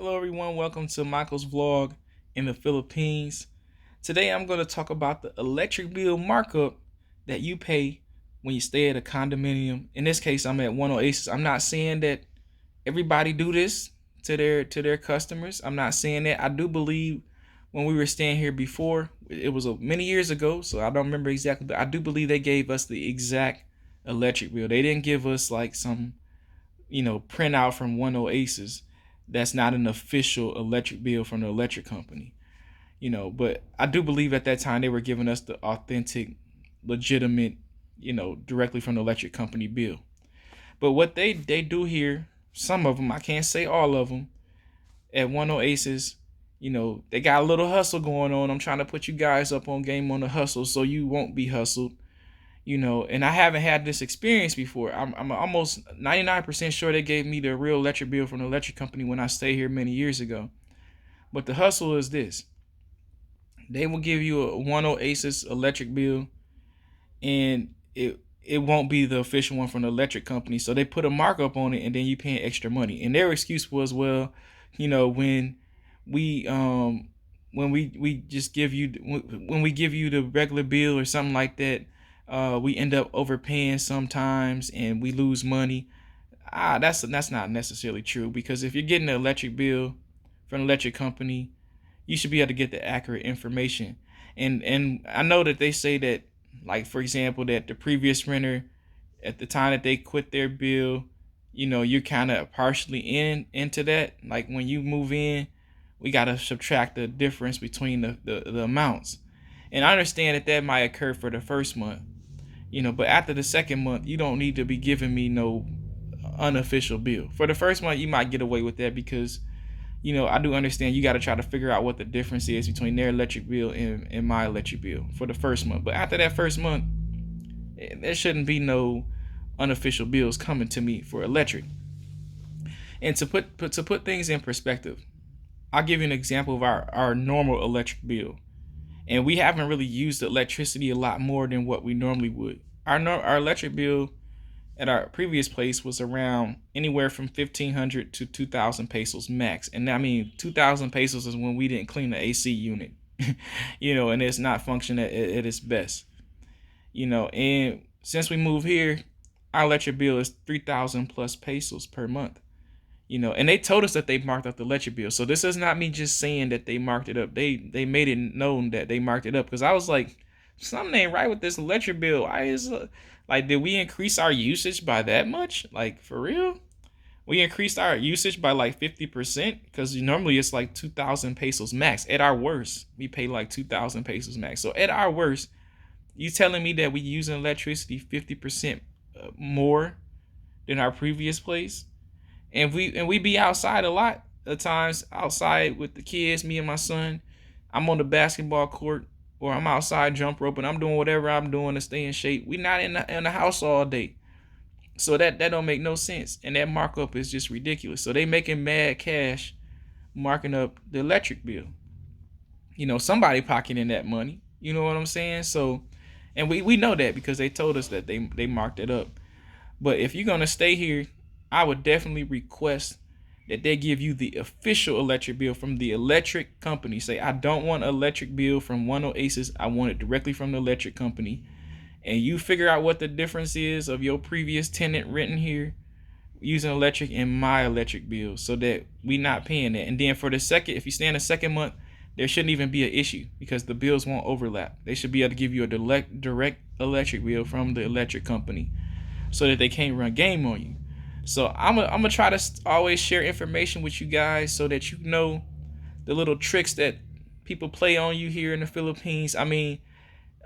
Hello everyone, welcome to Michael's vlog in the Philippines. Today I'm going to talk about the electric bill markup that you pay when you stay at a condominium. In this case, I'm at One Oasis. I'm not saying that everybody do this to their customers. I'm not saying that. I do believe when we were staying here before, it was many years ago, so I don't remember exactly, but I do believe they gave us the exact electric bill. They didn't give us like some printout from One Oasis. That's not an official electric bill from the electric company. But I do believe at that time they were giving us the authentic, legitimate, directly from the electric company bill. But what they do here, some of them, I can't say all of them, at One Oasis, they got a little hustle going on. I'm trying to put you guys up on game on the hustle so you won't be hustled. And I haven't had this experience before. I'm almost 99% sure they gave me the real electric bill from the electric company when I stayed here many years ago. But the hustle is this. They will give you a One Oasis electric bill, and it won't be the official one from the electric company. So they put a markup on it, and then you paying extra money. And their excuse was, well, when we we just give you when we give you the regular bill or something like that, we end up overpaying sometimes and we lose money. That's not necessarily true, because if you're getting an electric bill from an electric company, you should be able to get the accurate information. And I know that they say that, like, for example, that the previous renter, at the time that they quit their bill, you're kind of partially into that. Like, when you move in, we got to subtract the difference between the amounts. And I understand that might occur for the first month, but after the second month, you don't need to be giving me no unofficial bill. For the first month, you might get away with that because, I do understand you got to try to figure out what the difference is between their electric bill and my electric bill for the first month. But after that first month, there shouldn't be no unofficial bills coming to me for electric. And to put things in perspective, I'll give you an example of our normal electric bill. And we haven't really used electricity a lot more than what we normally would. Our electric bill at our previous place was around anywhere from 1,500 to 2,000 pesos max. And I mean, 2,000 pesos is when we didn't clean the AC unit, and it's not functioning at its best. And since we moved here, our electric bill is 3,000 plus pesos per month. And they told us that they marked up the electric bill. So this is not me just saying that they marked it up. They made it known that they marked it up, because I was like, something ain't right with this electric bill. Did we increase our usage by that much? Like, for real? We increased our usage by like 50%, because normally it's like 2,000 pesos max. At our worst, we pay like 2,000 pesos max. So at our worst, you telling me that we using electricity 50% more than our previous place? And we be outside a lot of times, outside with the kids, me and my son. I'm on the basketball court, or I'm outside jump roping. I'm doing whatever I'm doing to stay in shape. We not in the house all day. So that don't make no sense. And that markup is just ridiculous. So they making mad cash marking up the electric bill. Somebody pocketing that money. You know what I'm saying? So, and we know that because they told us that they marked it up. But if you're going to stay here, I would definitely request that they give you the official electric bill from the electric company. Say, I don't want an electric bill from One Oasis. I want it directly from the electric company. And you figure out what the difference is of your previous tenant renting here using electric and my electric bill, so that we not paying that. And then for the second, if you stay in the second month, there shouldn't even be an issue, because the bills won't overlap. They should be able to give you a direct electric bill from the electric company, so that they can't run game on you. So I'm gonna try to always share information with you guys, so that you know the little tricks that people play on you here in the Philippines. I mean,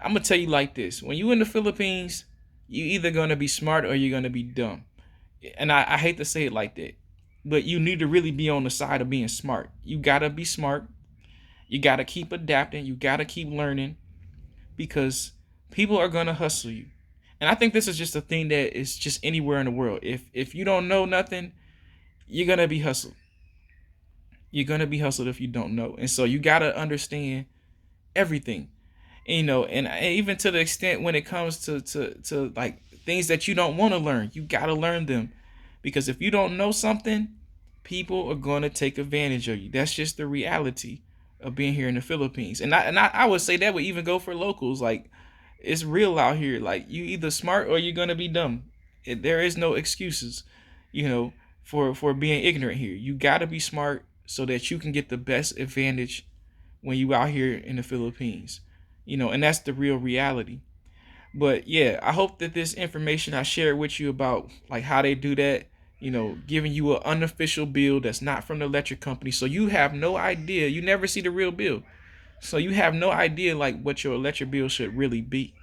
I'm gonna tell you like this: when you in the Philippines, you either gonna be smart or you're gonna be dumb. And I hate to say it like that, but you need to really be on the side of being smart. You gotta be smart. You gotta keep adapting. You gotta keep learning, because people are gonna hustle you. And I think this is just a thing that is just anywhere in the world. If you don't know nothing, you're gonna be hustled. You're gonna be hustled if you don't know. And so you gotta understand everything. And even to the extent when it comes to like things that you don't want to learn, you gotta learn them. Because if you don't know something, People are going to take advantage of you. That's just the reality of being here in the Philippines. And I would say that would even go for locals. Like, it's real out here. Like, you either smart or you're gonna be dumb. There is no excuses, you know, for being ignorant here. You gotta be smart so that you can get the best advantage when you out here in the Philippines. And that's the real reality. But yeah, I hope that this information I shared with you about like how they do that, giving you an unofficial bill that's not from the electric company, so you have no idea. You never see the real bill, so you have no idea like what your electric bill should really be.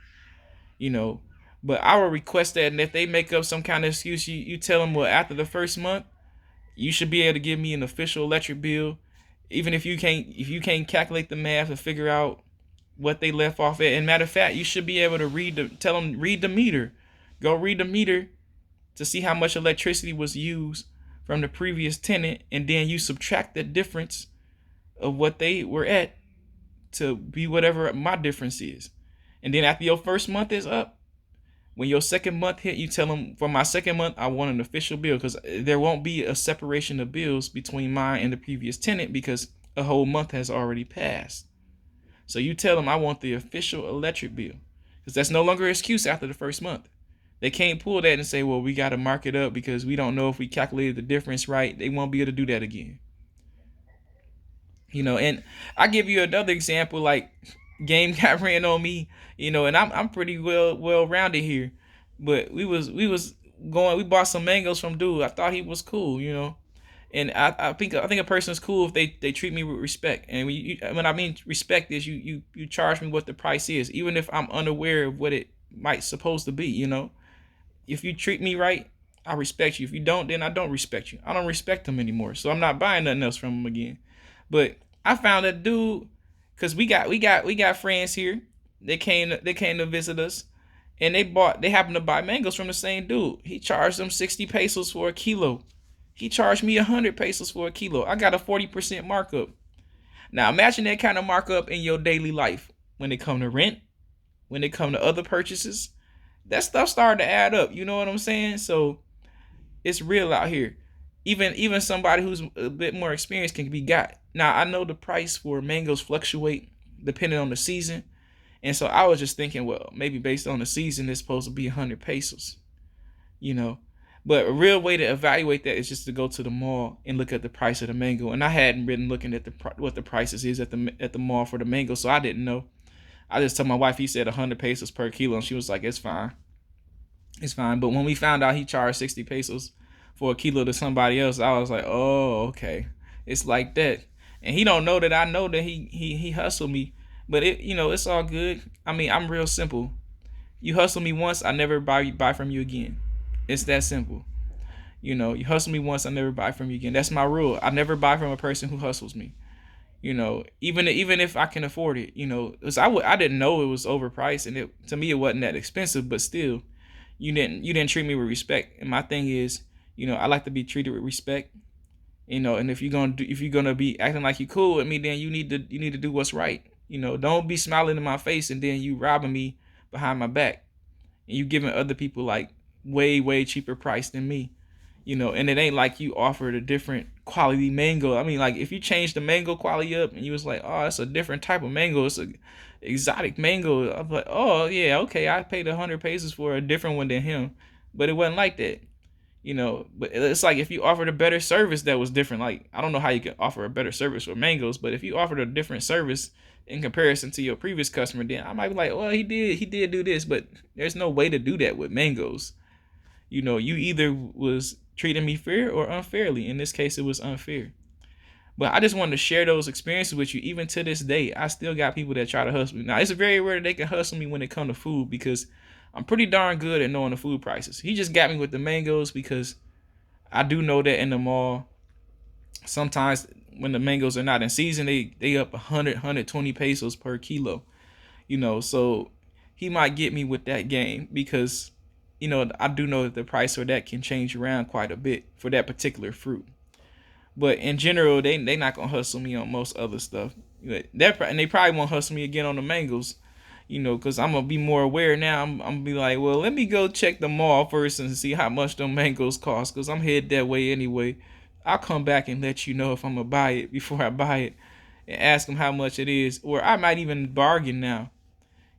you know. But I would request that, and if they make up some kind of excuse, you tell them, well, after the first month, you should be able to give me an official electric bill, even if you can't calculate the math and figure out what they left off at. And matter of fact, you should be able to tell them read the meter, go read the meter to see how much electricity was used from the previous tenant, and then you subtract the difference of what they were at to be whatever my difference is. And then after your first month is up, when your second month hit, you tell them, for my second month, I want an official bill, because there won't be a separation of bills between mine and the previous tenant because a whole month has already passed. So you tell them I want the official electric bill, because that's no longer an excuse after the first month. They can't pull that and say, well, we got to mark it up because we don't know if we calculated the difference right. They won't be able to do that again. And I give you another example, like game got ran on me, and I'm pretty well rounded here. But we bought some mangoes from dude. I thought he was cool. And I think a person's cool if they treat me with respect. And when I mean respect is you charge me what the price is, even if I'm unaware of what it might supposed to be. If you treat me right, I respect you. If you don't, then I don't respect you. I don't respect them anymore. So I'm not buying nothing else from them again. But I found a dude, because we got friends here. They came to visit us, and they happened to buy mangoes from the same dude. He charged them 60 pesos for a kilo. He charged me 100 pesos for a kilo. I got a 40% markup. Now imagine that kind of markup in your daily life when it come to rent, when it come to other purchases. That stuff started to add up. You know what I'm saying? So it's real out here. Even somebody who's a bit more experienced can be got. Now I know the price for mangoes fluctuate depending on the season, and so I was just thinking, well, maybe based on the season, it's supposed to be 100 pesos. You know, but a real way to evaluate that is just to go to the mall and look at the price of the mango. And I hadn't been looking at what the prices is at the mall for the mango, so I didn't know. I just told my wife he said 100 pesos per kilo, and she was like, it's fine. It's fine. But when we found out he charged 60 pesos for a kilo to somebody else, I was like, oh, okay. It's like that. And he don't know that I know that he hustled me. But it's all good. I mean, I'm real simple. You hustle me once, I never buy from you again. It's that simple. You hustle me once, I never buy from you again. That's my rule. I never buy from a person who hustles me. Even if I can afford it. Cause I didn't know it was overpriced, and to me it wasn't that expensive. But still, you didn't treat me with respect. And my thing is, I like to be treated with respect. And if you're gonna be acting like you cool with me, then you need to do what's right. Don't be smiling in my face and then you robbing me behind my back, and you giving other people like way cheaper price than me. And it ain't like you offered a different quality mango. I mean, like if you change the mango quality up and you was like, oh, it's a different type of mango, it's a exotic mango. I'm like, oh yeah, okay, I paid 100 pesos for a different one than him, but it wasn't like that. But it's like if you offered a better service that was different. Like, I don't know how you can offer a better service for mangoes, but if you offered a different service in comparison to your previous customer, then I might be like, well, he did do this, but there's no way to do that with mangoes. You either was treating me fair or unfairly. In this case, it was unfair. But I just wanted to share those experiences with you. Even to this day, I still got people that try to hustle me. Now, it's very rare that they can hustle me when it comes to food, because I'm pretty darn good at knowing the food prices. He just got me with the mangoes because I do know that in the mall, sometimes when the mangoes are not in season, they up 120 pesos per kilo. So he might get me with that game because, I do know that the price for that can change around quite a bit for that particular fruit. But in general, they not gonna hustle me on most other stuff. And they probably won't hustle me again on the mangoes. Because I'm going to be more aware now. I'm going to be like, well, let me go check the mall first and see how much them mangoes cost, because I'm headed that way anyway. I'll come back and let you know if I'm gonna buy it before I buy it, and ask them how much it is. Or I might even bargain now.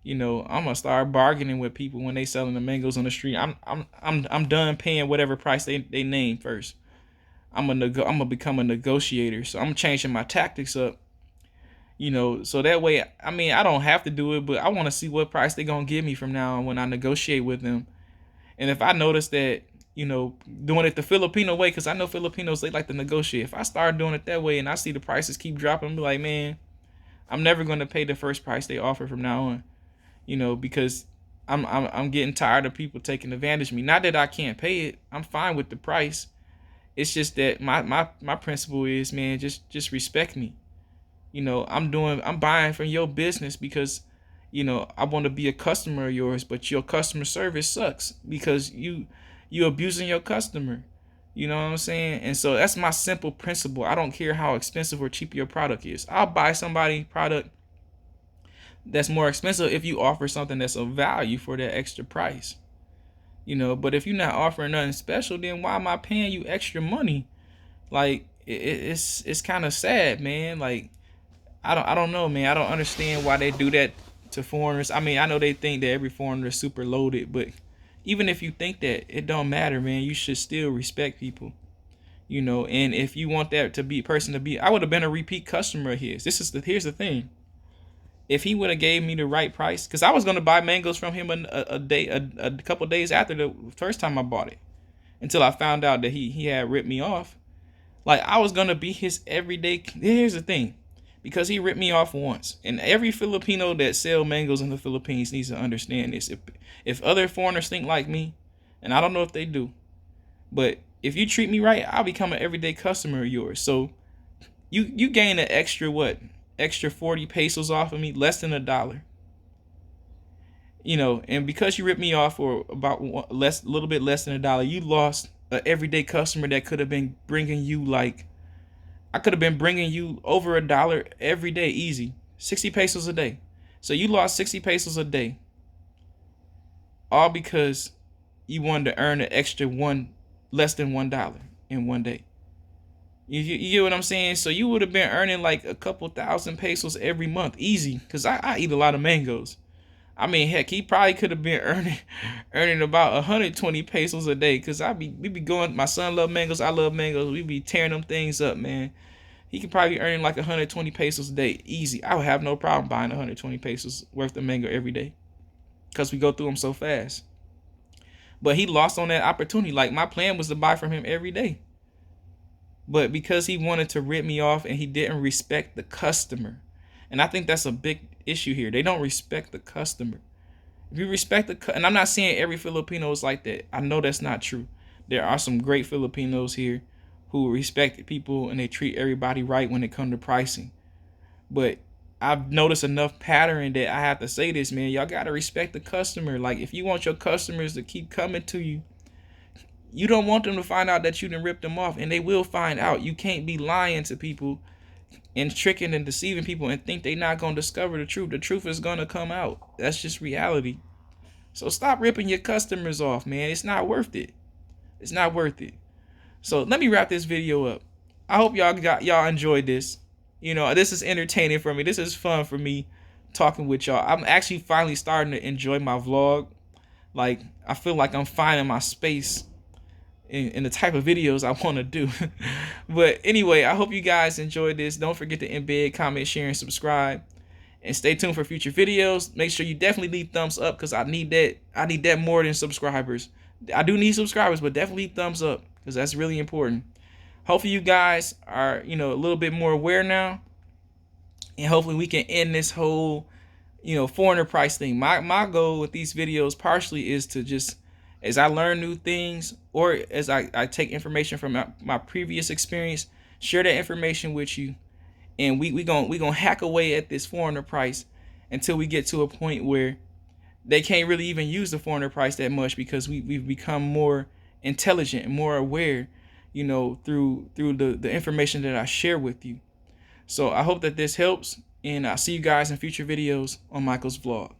I'm gonna start bargaining with people when they selling the mangoes on the street. I'm done paying whatever price they name first. I'm gonna become a negotiator. So I'm changing my tactics up. So that way, I mean, I don't have to do it, but I want to see what price they're gonna give me from now on when I negotiate with them. And if I notice that, doing it the Filipino way, because I know Filipinos, they like to negotiate. If I start doing it that way and I see the prices keep dropping, I'm like, man, I'm never gonna pay the first price they offer from now on. Because I'm getting tired of people taking advantage of me. Not that I can't pay it. I'm fine with the price. It's just that my principle is, man, just respect me. I'm buying from your business because, I want to be a customer of yours, but your customer service sucks because you abusing your customer. You know what I'm saying? And so that's my simple principle. I don't care how expensive or cheap your product is. I'll buy somebody product that's more expensive if you offer something that's of value for that extra price. But if you're not offering nothing special, then why am I paying you extra money? Like it's kind of sad, man. Like I don't know, man. I don't understand why they do that to foreigners. I mean, I know they think that every foreigner is super loaded, but even if you think that, it don't matter, man. You should still respect people. And if you want that to be person to be, I would have been a repeat customer of his. Here's the thing. If he would have gave me the right price, because I was gonna buy mangoes from him a couple days after the first time I bought it, until I found out that he had ripped me off. Like I was gonna be his everyday. Here's the thing, because he ripped me off once, and every Filipino that sell mangoes in the Philippines needs to understand this. If other foreigners think like me, and I don't know if they do, but if you treat me right, I'll become an everyday customer of yours. So you gain an extra what? Extra 40 pesos off of me, less than $1. And because you ripped me off for about a little bit less than $1, you lost an everyday customer that could have been bringing you I could have been bringing you over $1 every day, easy, 60 pesos a day. So you lost 60 pesos a day, all because you wanted to earn an extra less than $1 in one day. You get what I'm saying? So you would have been earning like a couple thousand pesos every month, easy. Cause I eat a lot of mangoes. I mean, heck, he probably could have been earning about 120 pesos a day. Cause we be going. My son love mangoes. I love mangoes. We be tearing them things up, man. He could probably be earning like 120 pesos a day, easy. I would have no problem buying 120 pesos worth of mango every day, cause we go through them so fast. But he lost on that opportunity. Like my plan was to buy from him every day. But because he wanted to rip me off and he didn't respect the customer. And I think that's a big issue here. They don't respect the customer. If you respect and I'm not saying every Filipino is like that. I know that's not true. There are some great Filipinos here who respect people and they treat everybody right when it comes to pricing. But I've noticed enough pattern that I have to say this, man. Y'all got to respect the customer. Like if you want your customers to keep coming to you, you don't want them to find out that you done ripped them off, and they will find out. You can't be lying to people and tricking and deceiving people and think they're not going to discover the truth. The truth is going to come out. That's just reality. So stop ripping your customers off, man. It's not worth it. It's not worth it. So let me wrap this video up. I hope y'all enjoyed this. This is entertaining for me. This is fun for me talking with y'all. I'm actually finally starting to enjoy my vlog. Like I feel like I'm finding my space in the type of videos I want to do. But anyway, I hope you guys enjoyed this. Don't forget to embed, comment, share, and subscribe. And stay tuned for future videos. Make sure you definitely leave thumbs up because I need that. I need that more than subscribers. I do need subscribers, but definitely thumbs up because that's really important. Hopefully you guys are, a little bit more aware now. And hopefully we can end this whole, foreigner price thing. My goal with these videos partially is to just, as I learn new things or as I take information from my previous experience, share that information with you. And we gonna hack away at this foreigner price until we get to a point where they can't really even use the foreigner price that much because we've become more intelligent and more aware, through the information that I share with you. So I hope that this helps, and I'll see you guys in future videos on Michael's vlog.